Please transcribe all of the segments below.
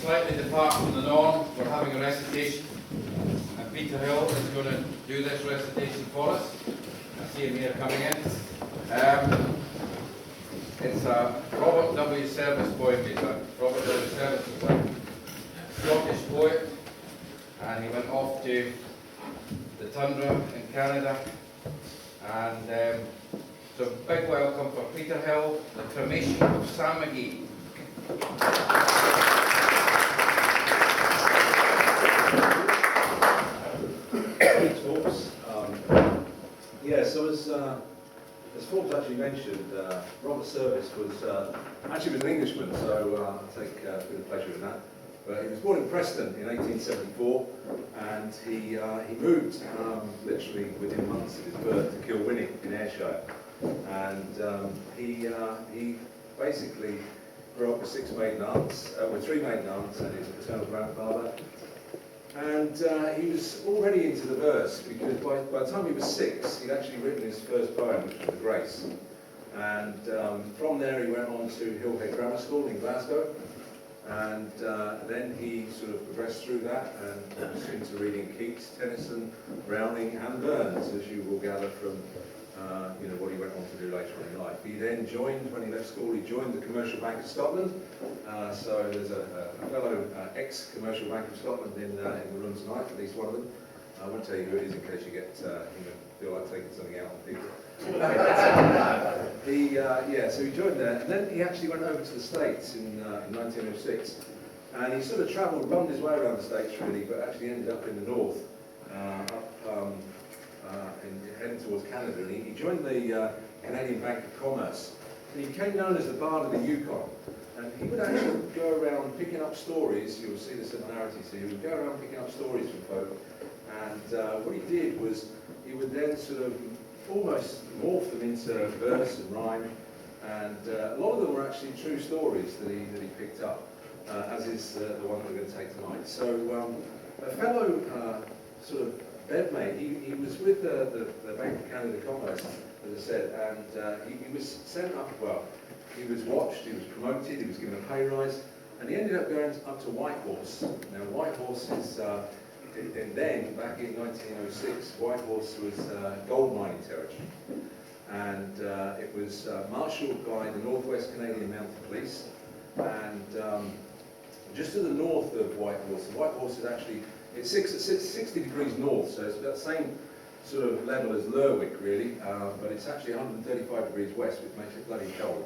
slightly depart from the norm. We're having a recitation, and Peter Hill is going to do this recitation for us. I see him here coming in. It's a Robert W. Service poem. Robert W. Service is a Scottish poet, and he went off to the tundra in Canada. And so big welcome for Peter Hill, the Cremation of Sam McGee. Thanks, Forbes. So as Forbes actually mentioned, Robert Service was an Englishman, so I take a bit of pleasure in that. But he was born in Preston in 1874, and he moved literally within months of his birth to Kilwinning in Ayrshire. And he basically grew up with three maiden aunts and his paternal grandfather. And he was already into the verse, because by the time he was 6, he'd actually written his first poem, which was The Grace. And from there he went on to Hillhead Grammar School in Glasgow. And then he sort of progressed through that and was into reading Keats, Tennyson, Browning and Burns, as you will gather from what he went on to do later on in life. He then joined, when he left school, he joined the Commercial Bank of Scotland. So there's a fellow ex-Commercial Bank of Scotland in the room tonight, at least one of them. I won't tell you who it is in case you get feel like taking something out on people. So he joined there, and then he actually went over to the States in 1906, and he sort of travelled, bummed his way around the States really, but actually ended up in the north, heading towards Canada, and he joined the Canadian Bank of Commerce, and he became known as the Bard of the Yukon. And he would actually go around picking up stories. You'll see the similarities here. He would go around picking up stories from folk, and what he did was he would then sort of almost morph them into verse and rhyme, and a lot of them were actually true stories that he picked up, as is the one that we're going to take tonight. So a fellow sort of bedmate, he was with the Bank of Canada Commerce, as I said, and he was sent up, he was watched, he was promoted, he was given a pay rise, and he ended up going up to Whitehorse. Now Whitehorse is, and then, back in 1906, Whitehorse was gold mining territory. And it was marshalled by the Northwest Canadian Mounted Police. And just to the north of Whitehorse is actually, it sits 60 degrees north, so it's about the same sort of level as Lerwick, really, but it's actually 135 degrees west, which makes it bloody cold.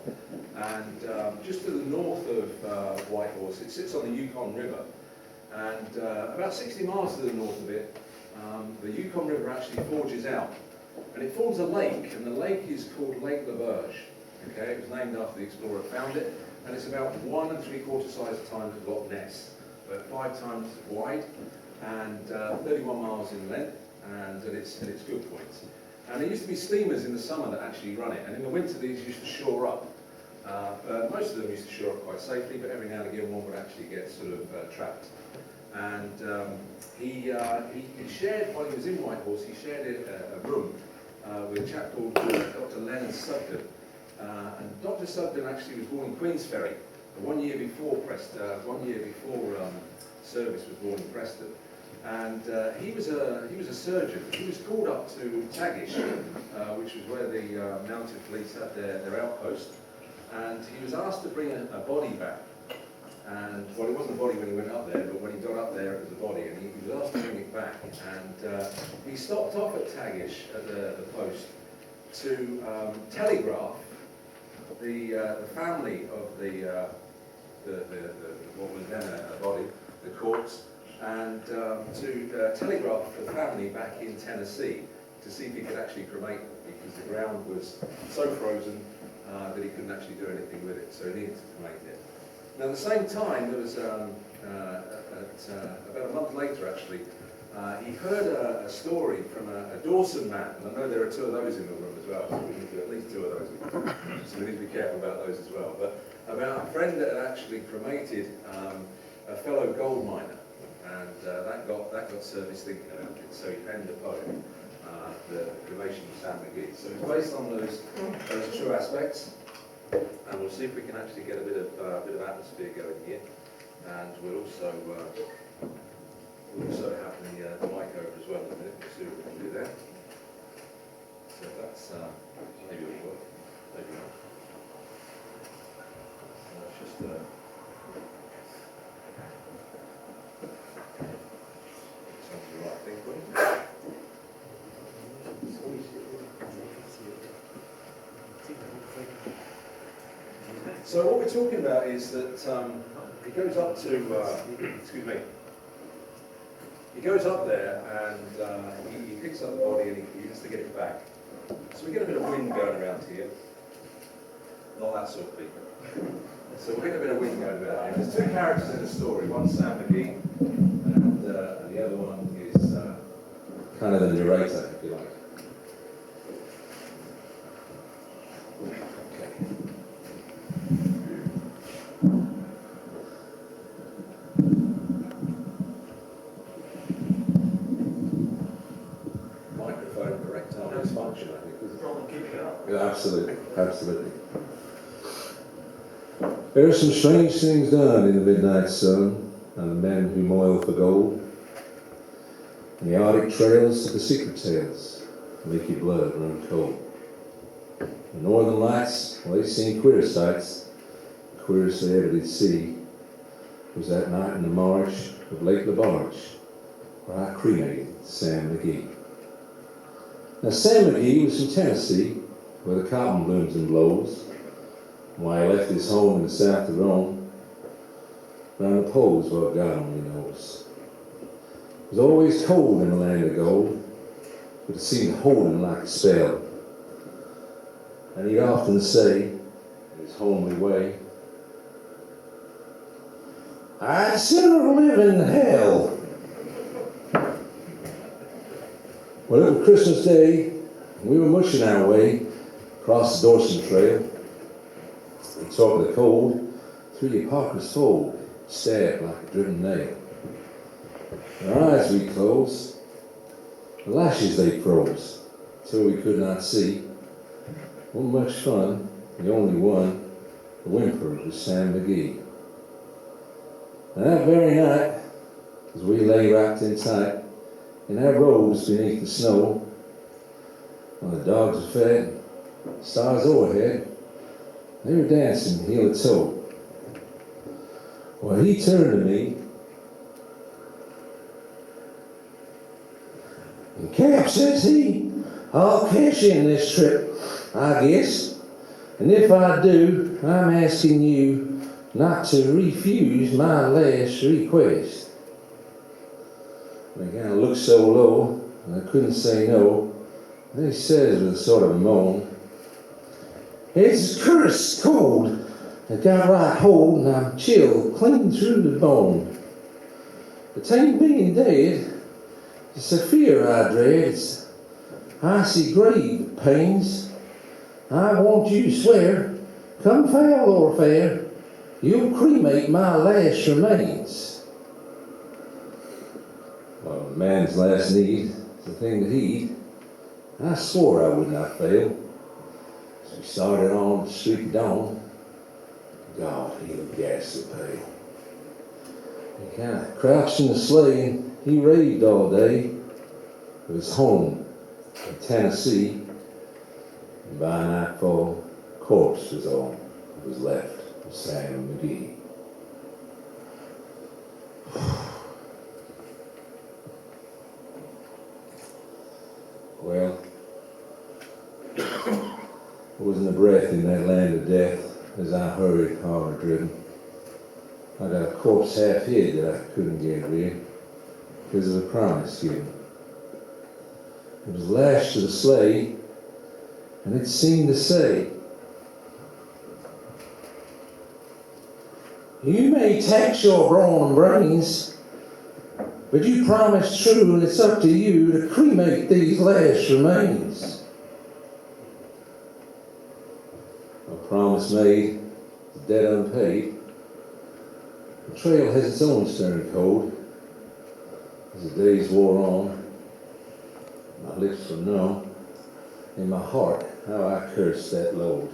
And just to the north of Whitehorse, it sits on the Yukon River. And about 60 miles to the north of it, the Yukon River actually forges out. And it forms a lake, and the lake is called Lake Laberge. Okay, it was named after the explorer who found it, and it's about 1 3/4 size times Loch Ness, but 5 times wide, and 31 miles in length, and at its good points. And there used to be steamers in the summer that actually run it, and in the winter these used to shore up. Most of them used to shore up quite safely, but every now and again one would actually get sort of trapped. And he shared, while he was in Whitehorse, he shared a room with a chap called Dr. Leonard Sugden. And Dr. Sugden actually was born in Queensferry, 1 year before Service was born in Preston. And he was a surgeon. He was called up to Tagish, which was where the mounted police had their outpost. And he was asked to bring a body back. And, well, it wasn't a body when he went up there, but when he got up there, it was a body, and he was asked to bring it back. And he stopped off at Tagish, at the post, to telegraph the family of what was then a body, the corpse, and to telegraph the family back in Tennessee to see if he could actually cremate them, because the ground was so frozen that he couldn't actually do anything with it, so he needed to cremate it. Now, at the same time, there was, about a month later actually, he heard a story from a Dawson man, and I know there are 2 of those in the room as well, so we need to do at least 2 of those, so we need to be careful about those as well, but about a friend that had actually cremated a fellow gold miner, and that got Service thinking about it, so he penned a poem, The Cremation of Sam McGee. So it's based on those true aspects. And we'll see if we can actually get a bit of atmosphere going here. and we'll also have the mic over as well in a minute. We'll see what we can do there. So that's maybe it'll work, maybe not. So that's just sounds the right thing, please. So what we're talking about is that he goes up to, excuse me, he goes up there and he picks up the body and he has to get it back. So we get a bit of wind going around here. Not that sort of thing. So we're getting a bit of wind going around here. There's two characters in the story. One's Sam McGee and the other one is kind of the narrator, if you like. Yeah, absolutely, absolutely. There are some strange things done in the midnight sun, and the men who moil for gold, and the Arctic trails to the secret tales make your blood run cold. The northern lights, well, they've seen queer sights. The queerest they ever did see was that night in the marsh of Lake LaBarge, where I cremated Sam McGee. Now, Sam McGee was from Tennessee, where the cotton blooms and blows. Why he left his home in the south to roam round the poles, well, God only knows. It was always cold in the land of gold, but it seemed to hold him like a spell. And he'd often say, in his homely way, "I'd sooner live in hell." Well, it was Christmas Day, and we were mushing our way across the Dorset Trail. We talked of the cold, through the hypocrite's fold, stabbed like a driven nail. Our eyes we closed, the lashes they froze, till we could not see. Wasn't much fun, the only one, the whimper was Sam McGee. And that very night, as we lay wrapped in tight, in our robes beneath the snow, while the dogs were fed, stars overhead, they were dancing heel to toe. Well, he turned to me, and "Cap," says he, "I'll cash in this trip, I guess. And if I do, I'm asking you not to refuse my last request." And I kind of looked so low, and I couldn't say no. And he says with a sort of a moan, "It's cursed cold. It got right hold, and I'm chilled clean through the bone. It ain't being dead. It's the fear I dread. It's icy grave pains. I want you to swear, come foul or fair, you'll cremate my last remains." Well, a man's last need is the thing to heed. I swore I would not fail. So we started on the street of dawn. God, he looked ghastly pale. He kind of crouched in the sleigh and he raved all day of his home in Tennessee. And by nightfall, corpse was all that was left of Sam McGee. Well, there wasn't a breath in that land of death as I hurried hard driven. I got a corpse half hid that I couldn't get rid because of the promise given. It was lashed to the sleigh, and it seemed to say, "You may tax your brawn brains, but you promised true, and it's up to you to cremate these last remains." A promise made, the debt unpaid. The trail has its own stern code. As the days wore on, my lips were numb. In my heart, how I cursed that load.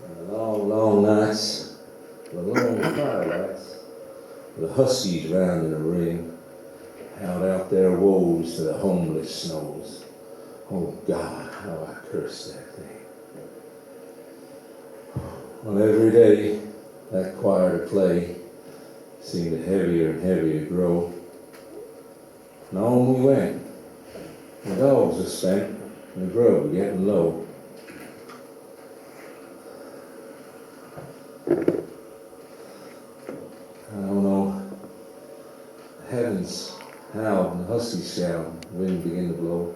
And a long long nights, the long firelights, the huskies round in a ring, howled out their woes to the homeless snows. Oh God, how I cursed that thing. Well, every day that choir to play seemed to heavier and heavier grow. And on we went. The dogs were spent, and the grub was getting low. I don't know. The heavens howled and the huskies shouted, the wind began to blow.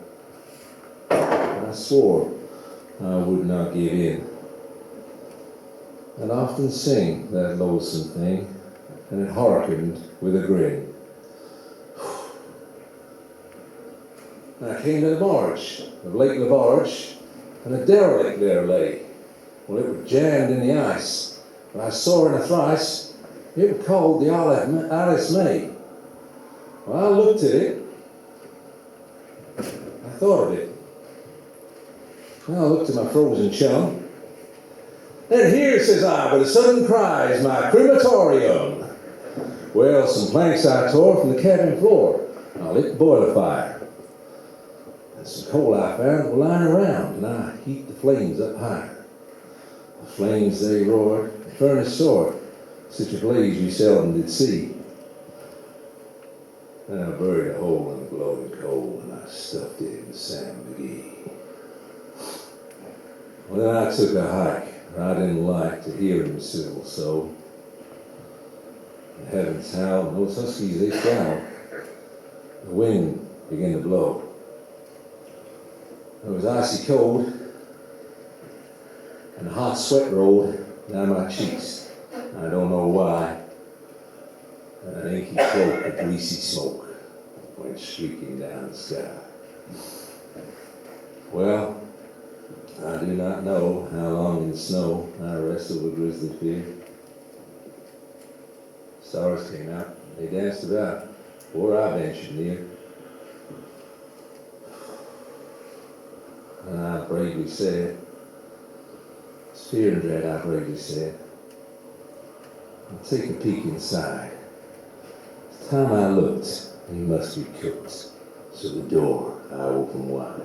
I swore I would not give in. I'd often sing that lonesome thing, and it hearkened with a grin. And I came to the marge of Lake Labarge, and a derelict there lay. Well, it was jammed in the ice, but I saw in a thrice it was called the Alice May. Well, I looked at it, I thought of it. Well, I looked at my frozen chum. Then here, says I, with a sudden cry, is my crematorium. Well, some planks I tore from the cabin floor. I lit the boiler fire. And some coal I found were lying around, and I heaped the flames up higher. The flames, they roared, the furnace soared, such a blaze you seldom did see. Then I buried a hole in the glowing coal, and I stuffed it with Sam McGee. Well, then I took a hike. I didn't like to hear him sizzle so. The heavens howled, and those huskies, they growled. The wind began to blow. It was icy cold, and a hot sweat rolled down my cheeks. I don't know why. And an inky cloak of greasy smoke went streaking down the sky. Well, I do not know how long in the snow I wrestled with grizzly fear. Stars came out, they danced about before I ventured near. And I bravely said, it's fear and dread, I bravely said, I'll take a peek inside. The time I looked, he must be cooked, so the door I opened wide.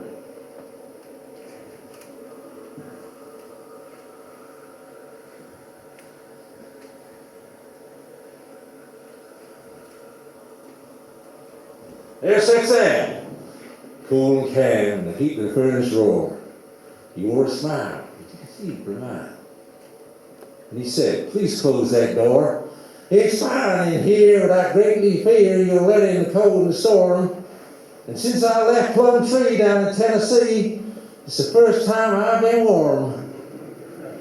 There's Sam, cool and calm, the heat of the furnace roar. He wore a smile, you could see for a mile. And he said, please close that door. It's fine in here, but I greatly fear you'll let in the cold and the storm. And since I left Plum Tree down in Tennessee, it's the first time I've been warm.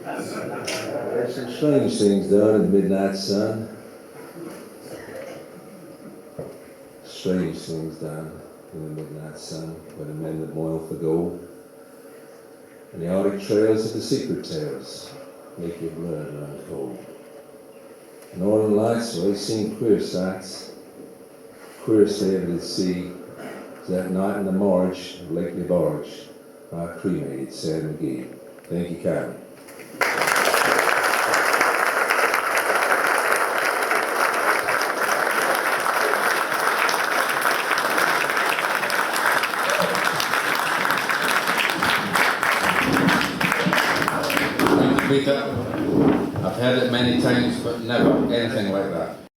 There's some strange things done in the midnight sun. Strange things done in the midnight sun by the men that moil for gold. And the Arctic trails of the secret tales make your blood run cold. The northern lights, well, they seem queer sights. Queerest they ever did see was that night in the marge of Lake Labarge by cremated Sam McGee. Thank you kindly. Peter, I've heard it many times, but never anything like that.